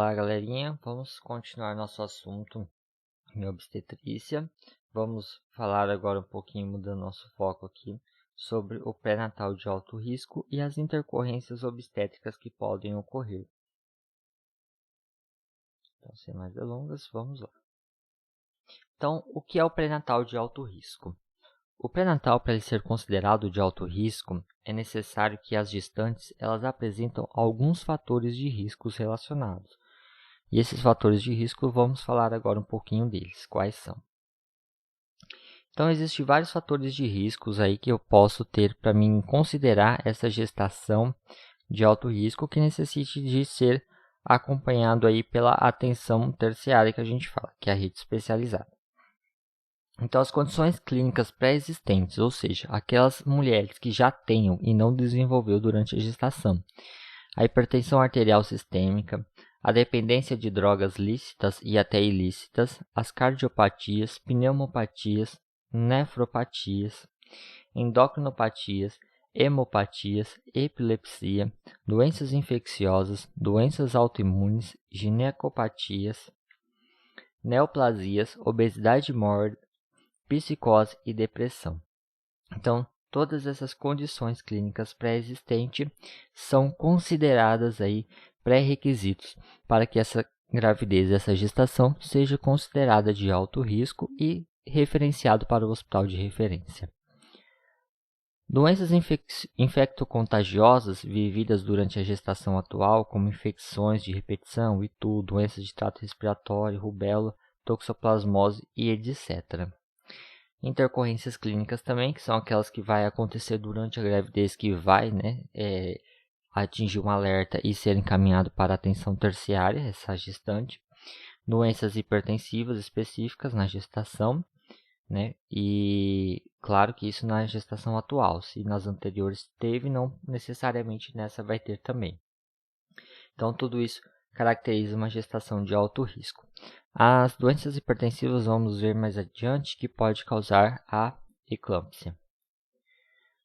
Olá, galerinha. Vamos continuar nosso assunto em obstetrícia. Vamos falar agora um pouquinho, mudando nosso foco aqui, sobre o pré-natal de alto risco e as intercorrências obstétricas que podem ocorrer. Então, sem mais delongas, vamos lá. Então, o que é o pré-natal de alto risco? O pré-natal, para ele ser considerado de alto risco, é necessário que as gestantes elas apresentam alguns fatores de riscos relacionados. E esses fatores de risco, vamos falar agora um pouquinho deles. Quais são? Então, existem vários fatores de riscos aí que eu posso ter para mim considerar essa gestação de alto risco que necessite de ser acompanhado aí pela atenção terciária que a gente fala, que é a rede especializada. Então, as condições clínicas pré-existentes, ou seja, aquelas mulheres que já tenham e não desenvolveu durante a gestação, a hipertensão arterial sistêmica, a dependência de drogas lícitas e até ilícitas, as cardiopatias, pneumopatias, nefropatias, endocrinopatias, hemopatias, epilepsia, doenças infecciosas, doenças autoimunes, ginecopatias, neoplasias, obesidade mórbida, psicose e depressão. Então, todas essas condições clínicas pré-existentes são consideradas aí pré-requisitos para que essa gravidez, essa gestação, seja considerada de alto risco e referenciado para o hospital de referência. Doenças infectocontagiosas vividas durante a gestação atual, como infecções de repetição, itu, doenças de trato respiratório, rubéola, toxoplasmose e etc. Intercorrências clínicas também, que são aquelas que vai acontecer durante a gravidez, que vai atingir um alerta e ser encaminhado para a atenção terciária, essa gestante. Doenças hipertensivas específicas na gestação, e claro que isso na gestação atual, se nas anteriores teve, não necessariamente nessa vai ter também. Então tudo isso caracteriza uma gestação de alto risco. As doenças hipertensivas vamos ver mais adiante que pode causar a eclâmpsia.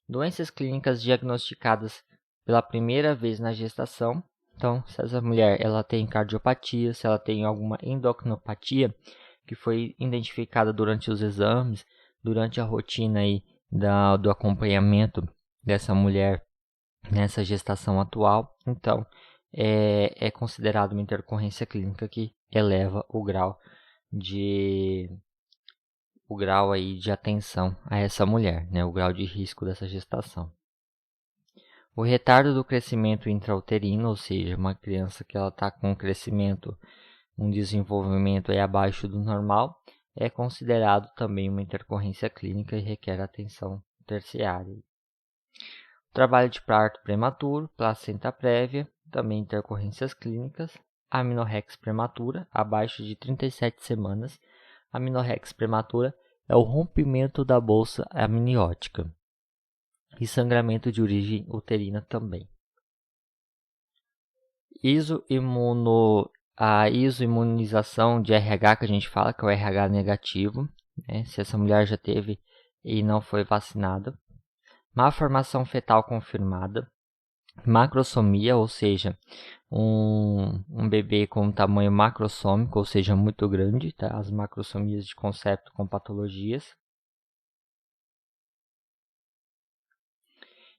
Doenças clínicas diagnosticadas pela primeira vez na gestação. Então, se essa mulher ela tem cardiopatia, se ela tem alguma endocrinopatia que foi identificada durante os exames, durante a rotina aí do acompanhamento dessa mulher nessa gestação atual, então é considerado uma intercorrência clínica que eleva o grau de atenção a essa mulher, o grau de risco dessa gestação. O retardo do crescimento intrauterino, ou seja, uma criança que ela está com um crescimento, um desenvolvimento abaixo do normal, é considerado também uma intercorrência clínica e requer atenção terciária. O trabalho de parto prematuro, placenta prévia, também intercorrências clínicas. Amenorrex prematura, abaixo de 37 semanas. A amenorrex prematura é o rompimento da bolsa amniótica. E sangramento de origem uterina também. A isoimunização de RH que a gente fala, que é o RH negativo, se essa mulher já teve e não foi vacinada. Malformação fetal confirmada. Macrosomia, ou seja, um bebê com um tamanho macrossômico, ou seja, muito grande, tá? As macrosomias de concepto com patologias.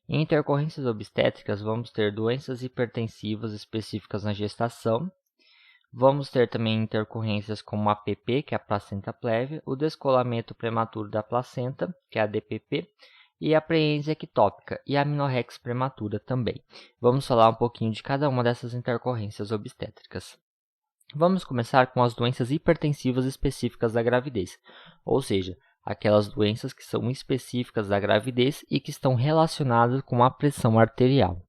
Em intercorrências obstétricas, vamos ter doenças hipertensivas específicas na gestação. Vamos ter também intercorrências como a APP, que é a placenta prévia, o descolamento prematuro da placenta, que é a DPP, e a preência ectópica e a amenorrex prematura também. Vamos falar um pouquinho de cada uma dessas intercorrências obstétricas. Vamos começar com as doenças hipertensivas específicas da gravidez, ou seja, aquelas doenças que são específicas da gravidez e que estão relacionadas com a pressão arterial.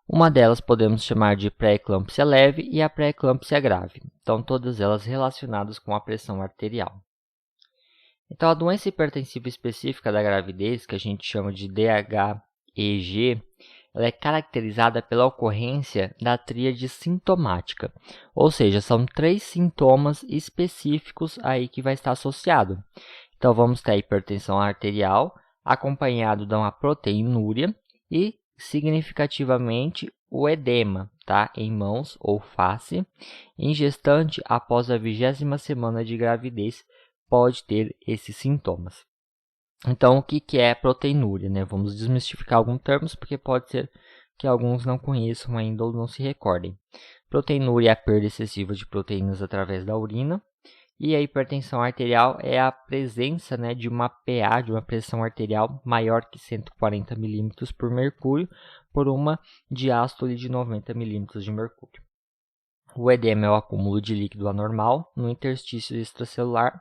Uma delas podemos chamar de pré-eclâmpsia leve e a pré-eclâmpsia grave. Então, todas elas relacionadas com a pressão arterial. Então, a doença hipertensiva específica da gravidez, que a gente chama de DHEG, ela é caracterizada pela ocorrência da tríade sintomática, ou seja, são 3 sintomas específicos aí que vai estar associado. Então, vamos ter a hipertensão arterial, acompanhado de uma proteinúria e, significativamente, o edema, tá? Em mãos ou face. Em gestante, após a 20ª semana de gravidez, pode ter esses sintomas. Então, o que é proteinúria, né? Vamos desmistificar alguns termos, porque pode ser que alguns não conheçam ainda ou não se recordem. Proteinúria é a perda excessiva de proteínas através da urina. E a hipertensão arterial é a presença, né, de uma PA, de uma pressão arterial maior que 140 milímetros por mercúrio, por uma diástole de 90 milímetros de mercúrio. O edema é o acúmulo de líquido anormal no interstício extracelular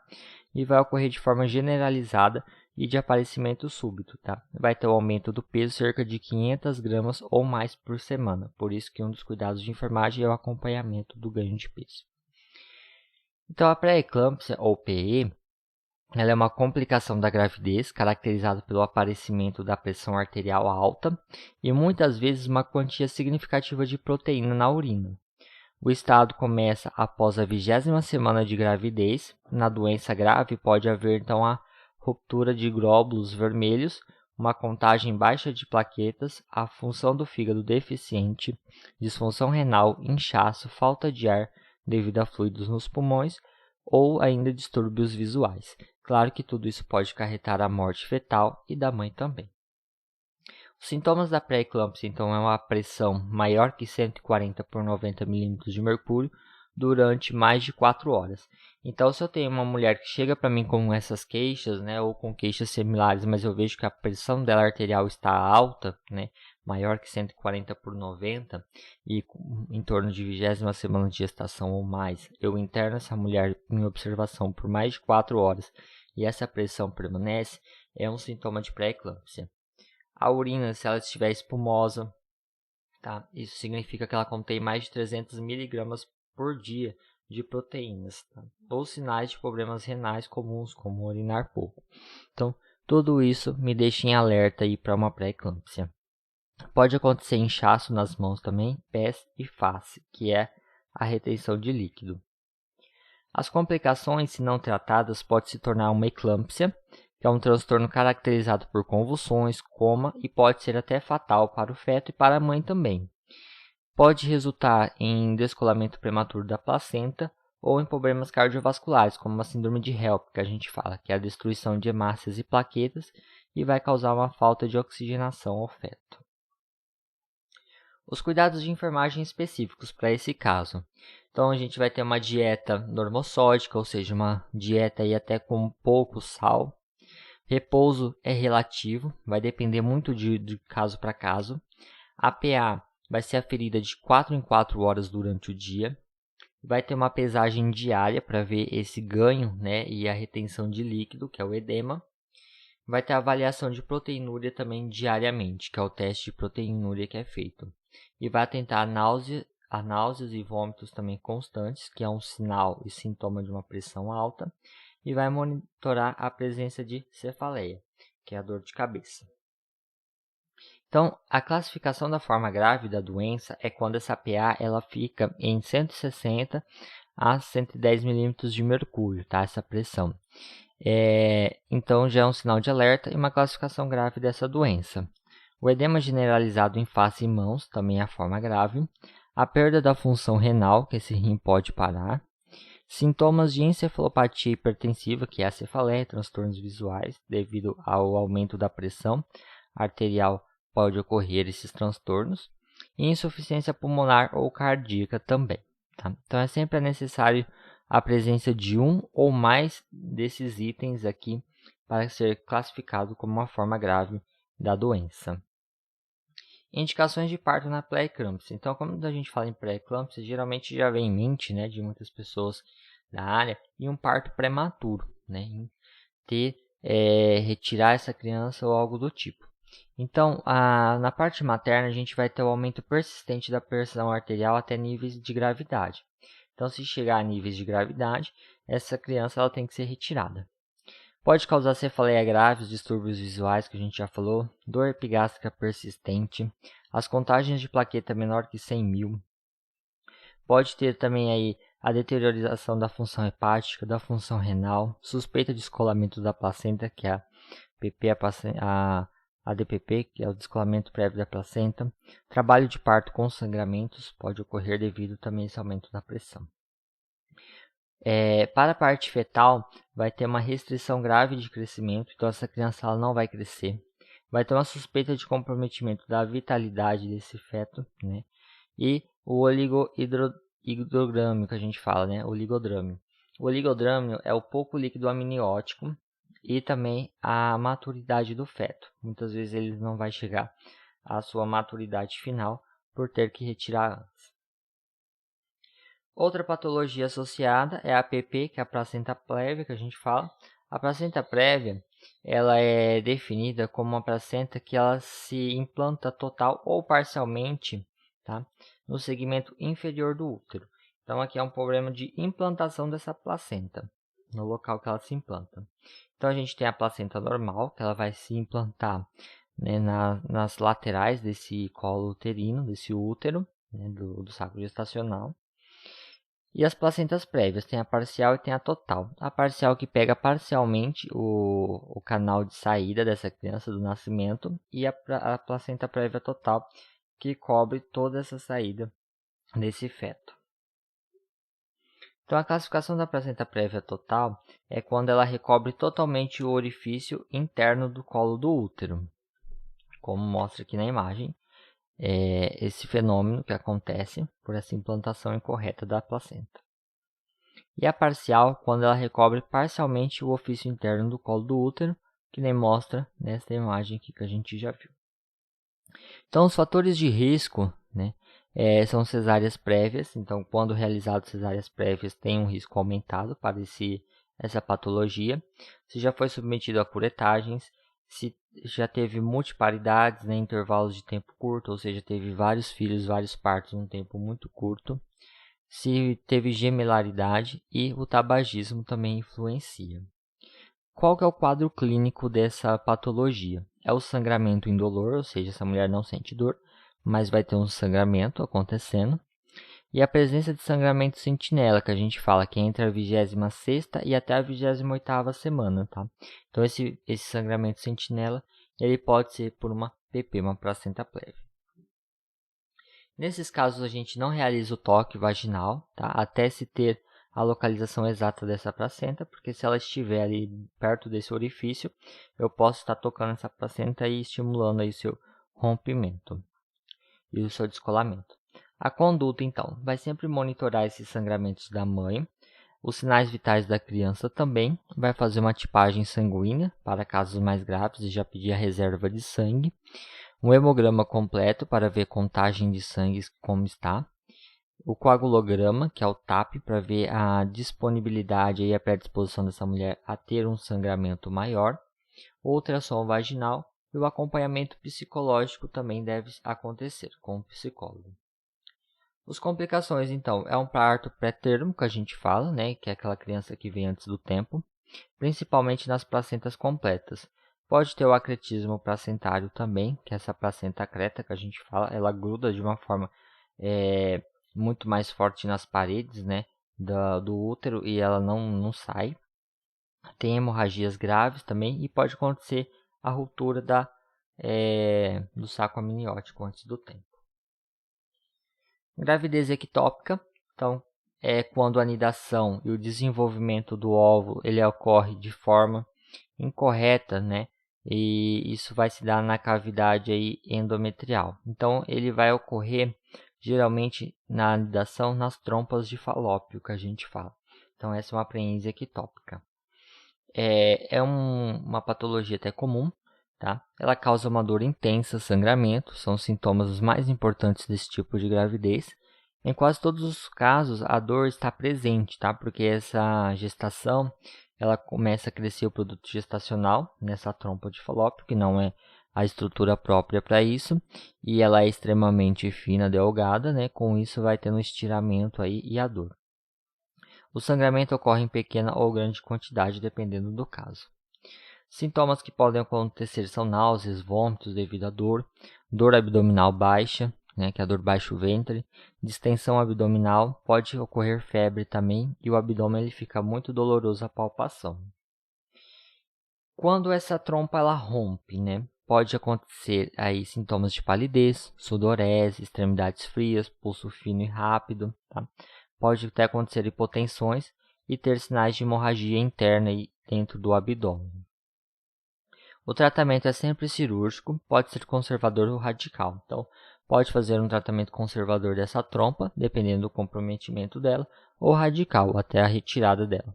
e vai ocorrer de forma generalizada e de aparecimento súbito, tá? Vai ter o aumento do peso cerca de 500 gramas ou mais por semana. Por isso que um dos cuidados de enfermagem é o acompanhamento do ganho de peso. Então, a pré-eclâmpsia, ou PE, ela é uma complicação da gravidez, caracterizada pelo aparecimento da pressão arterial alta e muitas vezes uma quantia significativa de proteína na urina. O estado começa após a 20ª semana de gravidez. Na doença grave, pode haver então a ruptura de glóbulos vermelhos, uma contagem baixa de plaquetas, a função do fígado deficiente, disfunção renal, inchaço, falta de ar devido a fluidos nos pulmões ou ainda distúrbios visuais. Claro que tudo isso pode acarretar a morte fetal e da mãe também. Os sintomas da pré-eclâmpsia, então, é uma pressão maior que 140 por 90 milímetros de mercúrio durante mais de 4 horas. Então, se eu tenho uma mulher que chega para mim com essas queixas, né, ou com queixas similares, mas eu vejo que a pressão dela arterial está alta, né, maior que 140 por 90 e em torno de 20ª semana de gestação ou mais, eu interno essa mulher em observação por mais de 4 horas e essa pressão permanece, é um sintoma de pré-eclâmpsia. A urina, se ela estiver espumosa, tá? Isso significa que ela contém mais de 300 miligramas por dia de proteínas, tá? Ou sinais de problemas renais comuns, como urinar pouco. Então, tudo isso me deixa em alerta para uma pré-eclâmpsia. Pode acontecer inchaço nas mãos também, pés e face, que é a retenção de líquido. As complicações, se não tratadas, podem se tornar uma eclâmpsia, que é um transtorno caracterizado por convulsões, coma e pode ser até fatal para o feto e para a mãe também. Pode resultar em descolamento prematuro da placenta ou em problemas cardiovasculares, como a síndrome de HELP, que a gente fala, que é a destruição de hemácias e plaquetas e vai causar uma falta de oxigenação ao feto. Os cuidados de enfermagem específicos para esse caso. Então, a gente vai ter uma dieta normossódica, ou seja, uma dieta aí até com pouco sal. Repouso é relativo, vai depender muito de caso para caso. A PA vai ser aferida de 4 em 4 horas durante o dia. Vai ter uma pesagem diária para ver esse ganho, né, e a retenção de líquido, que é o edema. Vai ter a avaliação de proteinúria também diariamente, que é o teste de proteinúria que é feito. E vai atentar a náuseas e vômitos também constantes, que é um sinal e sintoma de uma pressão alta. E vai monitorar a presença de cefaleia, que é a dor de cabeça. Então, a classificação da forma grave da doença é quando essa PA ela fica em 160 a 110 milímetros de mercúrio, tá? Essa pressão. Então, já é um sinal de alerta e uma classificação grave dessa doença. O edema generalizado em face e mãos, também é a forma grave. A perda da função renal, que esse rim pode parar. Sintomas de encefalopatia hipertensiva, que é a cefaleia, transtornos visuais, devido ao aumento da pressão arterial, pode ocorrer esses transtornos. E insuficiência pulmonar ou cardíaca também. Tá? Então, é sempre necessário a presença de um ou mais desses itens aqui para ser classificado como uma forma grave da doença. Indicações de parto na pré-eclâmpsia. Então, quando a gente fala em pré-eclâmpsia, geralmente já vem em mente, né, de muitas pessoas da área, e um parto prematuro, né, em retirar essa criança ou algo do tipo. Então, na parte materna, a gente vai ter o aumento persistente da pressão arterial até níveis de gravidade. Então, se chegar a níveis de gravidade, essa criança ela tem que ser retirada. Pode causar cefaleia grave, os distúrbios visuais que a gente já falou, dor epigástrica persistente, as contagens de plaqueta menor que 100.000. Pode ter também aí a deteriorização da função hepática, da função renal, suspeita de descolamento da placenta, que é a PP, a DPP, que é o descolamento prévio da placenta. Trabalho de parto com sangramentos pode ocorrer devido também a esse aumento da pressão. Para a parte fetal, vai ter uma restrição grave de crescimento, então essa criança ela não vai crescer. Vai ter uma suspeita de comprometimento da vitalidade desse feto, né? E o oligohidrogrâmio que a gente fala, né? Oligodrâmio. O oligodrâmio é o pouco líquido amniótico e também a maturidade do feto. Muitas vezes ele não vai chegar à sua maturidade final por ter que retirar antes. Outra patologia associada é a APP, que é a placenta prévia, que a gente fala. A placenta prévia, ela é definida como uma placenta que ela se implanta total ou parcialmente, tá, no segmento inferior do útero. Então, aqui é um problema de implantação dessa placenta, no local que ela se implanta. Então, a gente tem a placenta normal, que ela vai se implantar, né, nas laterais desse colo uterino, desse útero, né, do saco gestacional. E as placentas prévias, tem a parcial e tem a total. A parcial que pega parcialmente o canal de saída dessa criança do nascimento e a placenta prévia total que cobre toda essa saída desse feto. Então a classificação da placenta prévia total é quando ela recobre totalmente o orifício interno do colo do útero, como mostra aqui na imagem. Esse fenômeno que acontece por essa implantação incorreta da placenta. E a parcial, quando ela recobre parcialmente o orifício interno do colo do útero, que nem mostra nesta imagem aqui que a gente já viu. Então, os fatores de risco, né, são cesáreas prévias. Então, quando realizado cesáreas prévias, tem um risco aumentado para essa patologia. Se já foi submetido a curetagens, se já teve multiparidades, né, em intervalos de tempo curto, ou seja, teve vários filhos, vários partos em um tempo muito curto. Se teve gemelaridade e o tabagismo também influencia. Qual que é o quadro clínico dessa patologia? É o sangramento indolor, ou seja, essa mulher não sente dor, mas vai ter um sangramento acontecendo. E a presença de sangramento sentinela, que a gente fala que é entre a 26ª e até a 28ª semana, tá? Então esse sangramento sentinela, ele pode ser por uma PP, uma placenta prévia. Nesses casos, a gente não realiza o toque vaginal, tá? Até se ter a localização exata dessa placenta, porque se ela estiver ali perto desse orifício, eu posso estar tocando essa placenta e estimulando aí o seu rompimento e o seu descolamento. A conduta, então, vai sempre monitorar esses sangramentos da mãe, os sinais vitais da criança também, vai fazer uma tipagem sanguínea para casos mais graves e já pedir a reserva de sangue. Um hemograma completo para ver contagem de sangue como está. O coagulograma, que é o TAP, para ver a disponibilidade e a predisposição dessa mulher a ter um sangramento maior. O ultrassom vaginal e o acompanhamento psicológico também deve acontecer com o psicólogo. As complicações, então, é um parto pré-termo que a gente fala, né, que é aquela criança que vem antes do tempo, principalmente nas placentas completas. Pode ter o acretismo placentário também, que é essa placenta acreta que a gente fala, ela gruda de uma forma muito mais forte nas paredes, né, do útero e ela não sai. Tem hemorragias graves também e pode acontecer a ruptura do saco amniótico antes do tempo. Gravidez ectópica, então, é quando a anidação e o desenvolvimento do óvulo ele ocorre de forma incorreta, né? E isso vai se dar na cavidade aí endometrial. Então, ele vai ocorrer geralmente na anidação nas trompas de falópio, que a gente fala. Então, essa é uma preense ectópica. Uma patologia até comum, tá? Ela causa uma dor intensa, sangramento, são os sintomas os mais importantes desse tipo de gravidez. Em quase todos os casos, a dor está presente, tá? Porque essa gestação, ela começa a crescer o produto gestacional nessa trompa de falópio, que não é a estrutura própria para isso, e ela é extremamente fina, delgada, né? Com isso vai tendo um estiramento aí e a dor. O sangramento ocorre em pequena ou grande quantidade, dependendo do caso. Sintomas que podem acontecer são náuseas, vômitos devido à dor, dor abdominal baixa, né, que é a dor baixo ventre, distensão abdominal, pode ocorrer febre também e o abdômen ele fica muito doloroso à palpação. Quando essa trompa ela rompe, né, pode acontecer aí sintomas de palidez, sudorese, extremidades frias, pulso fino e rápido, tá? Pode até acontecer hipotensões e ter sinais de hemorragia interna aí dentro do abdômen. O tratamento é sempre cirúrgico, pode ser conservador ou radical. Então, pode fazer um tratamento conservador dessa trompa, dependendo do comprometimento dela, ou radical, até a retirada dela.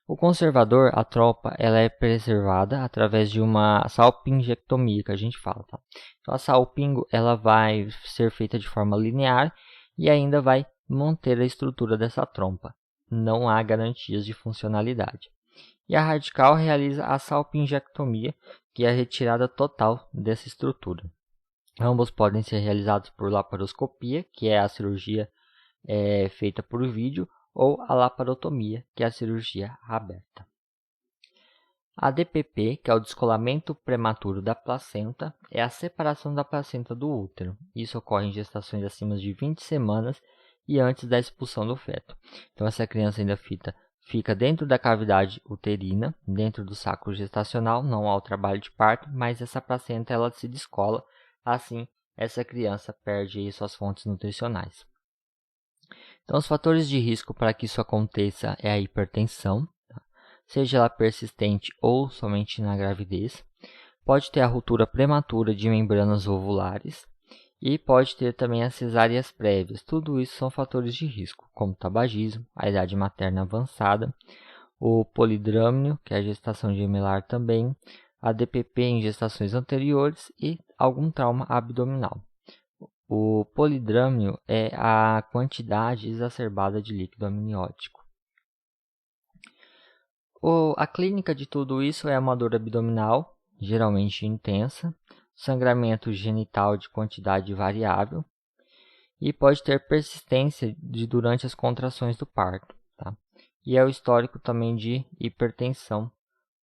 O conservador, a trompa, ela é preservada através de uma salpingectomia, que a gente fala, tá? Então, a salpingo, ela vai ser feita de forma linear e ainda vai manter a estrutura dessa trompa. Não há garantias de funcionalidade. E a radical realiza a salpingectomia, que é a retirada total dessa estrutura. Ambos podem ser realizados por laparoscopia, que é a cirurgia feita por vídeo, ou a laparotomia, que é a cirurgia aberta. A DPP, que é o descolamento prematuro da placenta, é a separação da placenta do útero. Isso ocorre em gestações acima de 20 semanas e antes da expulsão do feto. Então, essa criança ainda fica dentro da cavidade uterina, dentro do saco gestacional, não há o trabalho de parto, mas essa placenta ela se descola, assim essa criança perde aí suas fontes nutricionais. Então, os fatores de risco para que isso aconteça é a hipertensão, tá? Seja ela persistente ou somente na gravidez. Pode ter a ruptura prematura de membranas ovulares e pode ter também as cesáreas prévias. Tudo isso são fatores de risco, como o tabagismo, a idade materna avançada, o polidrâmio, que é a gestação gemelar também, a DPP em gestações anteriores e algum trauma abdominal. O polidrâmio é a quantidade exacerbada de líquido amniótico. A clínica de tudo isso é uma dor abdominal, geralmente intensa, sangramento genital de quantidade variável e pode ter persistência durante as contrações do parto. Tá? E é o histórico também de hipertensão,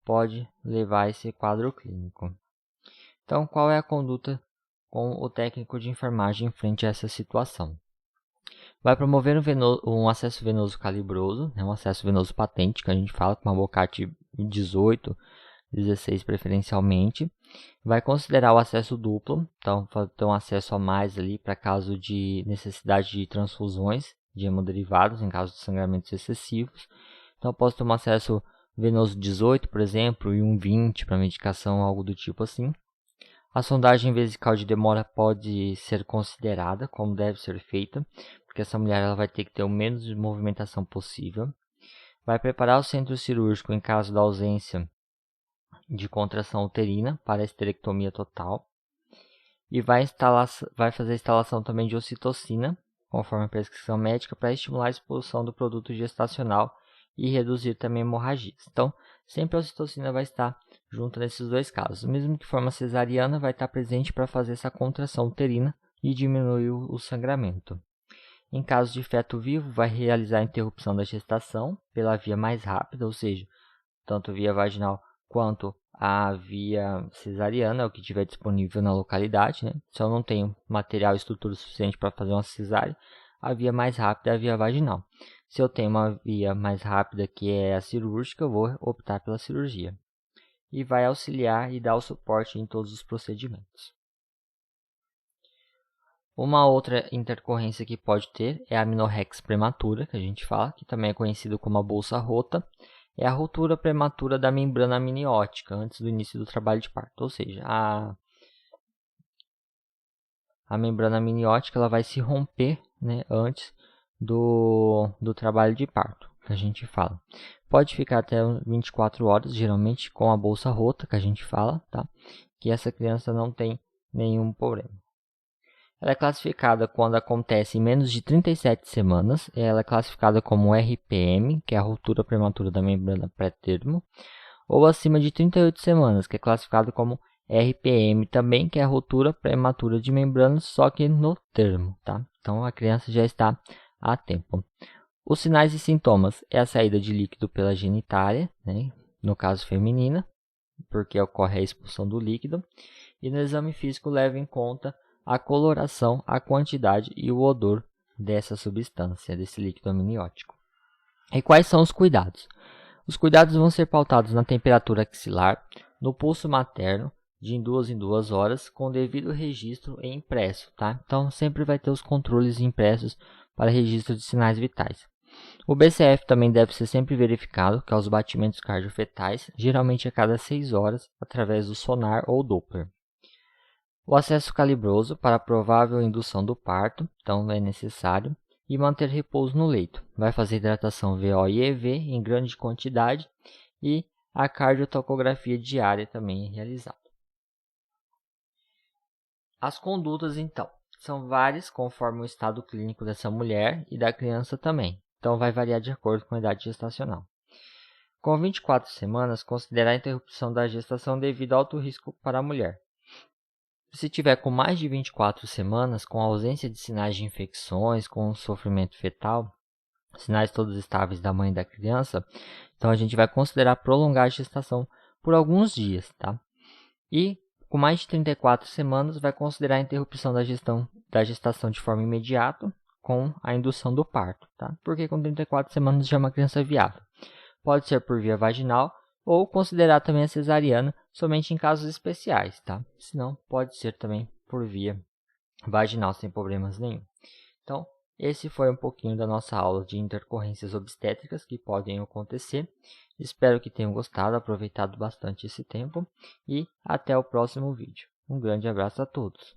pode levar a esse quadro clínico. Então, qual é a conduta com o técnico de enfermagem frente a essa situação? Vai promover um acesso venoso calibroso, um acesso venoso patente, que a gente fala com uma Bocate 18, 16 preferencialmente. Vai considerar o acesso duplo, então vai ter um acesso a mais ali para caso de necessidade de transfusões de hemoderivados, em caso de sangramentos excessivos. Então eu posso ter um acesso venoso 18, por exemplo, e um 20 para medicação, algo do tipo assim. A sondagem vesical de demora pode ser considerada como deve ser feita, porque essa mulher ela vai ter que ter o menos de movimentação possível. Vai preparar o centro cirúrgico em caso da ausência de contração uterina para a esterectomia total. E vai fazer a instalação também de ocitocina, conforme a prescrição médica, para estimular a expulsão do produto gestacional e reduzir também hemorragias. Então, sempre a ocitocina vai estar junto nesses dois casos. Mesmo que forma cesariana, vai estar presente para fazer essa contração uterina e diminuir o sangramento. Em caso de feto vivo, vai realizar a interrupção da gestação pela via mais rápida, ou seja, tanto via vaginal quanto a via cesariana, o que tiver disponível na localidade. Né? Se eu não tenho material e estrutura suficiente para fazer uma cesárea, a via mais rápida é a via vaginal. Se eu tenho uma via mais rápida, que é a cirúrgica, eu vou optar pela cirurgia. E vai auxiliar e dar o suporte em todos os procedimentos. Uma outra intercorrência que pode ter é a amenorrex prematura, que a gente fala, que também é conhecido como a bolsa rota. É a ruptura prematura da membrana amniótica antes do início do trabalho de parto. Ou seja, a membrana amniótica ela vai se romper, né, antes do trabalho de parto, que a gente fala. Pode ficar até 24 horas, geralmente com a bolsa rota, que a gente fala, tá? Que essa criança não tem nenhum problema. Ela é classificada quando acontece em menos de 37 semanas. Ela é classificada como RPM, que é a ruptura prematura da membrana pré-termo, ou acima de 38 semanas, que é classificado como RPM também, que é a ruptura prematura de membranas, só que no termo, tá? Então a criança já está a tempo. Os sinais e sintomas é a saída de líquido pela genitália, né? No caso feminina, porque ocorre a expulsão do líquido, e no exame físico leva em conta a coloração, a quantidade e o odor dessa substância, desse líquido amniótico. E quais são os cuidados? Os cuidados vão ser pautados na temperatura axilar, no pulso materno, de 2 em 2 horas, com devido registro e impresso, tá? Então, sempre vai ter os controles impressos para registro de sinais vitais. O BCF também deve ser sempre verificado, que é os batimentos cardiofetais, geralmente a cada 6 horas, através do sonar ou Doppler. O acesso calibroso para provável indução do parto, então é necessário, e manter repouso no leito. Vai fazer hidratação VO e EV em grande quantidade e a cardiotocografia diária também é realizada. As condutas, então, são várias conforme o estado clínico dessa mulher e da criança também. Então, vai variar de acordo com a idade gestacional. Com 24 semanas, considerar a interrupção da gestação devido a alto risco para a mulher. Se tiver com mais de 24 semanas, com ausência de sinais de infecções, com sofrimento fetal, sinais todos estáveis da mãe e da criança, então a gente vai considerar prolongar a gestação por alguns dias, tá? E com mais de 34 semanas, vai considerar a interrupção da gestação de forma imediata com a indução do parto, tá? Porque com 34 semanas já é uma criança viável. Pode ser por via vaginal ou considerar também a cesariana somente em casos especiais, tá? Senão, pode ser também por via vaginal sem problemas nenhum. Então, esse foi um pouquinho da nossa aula de intercorrências obstétricas que podem acontecer. Espero que tenham gostado, aproveitado bastante esse tempo e até o próximo vídeo. Um grande abraço a todos.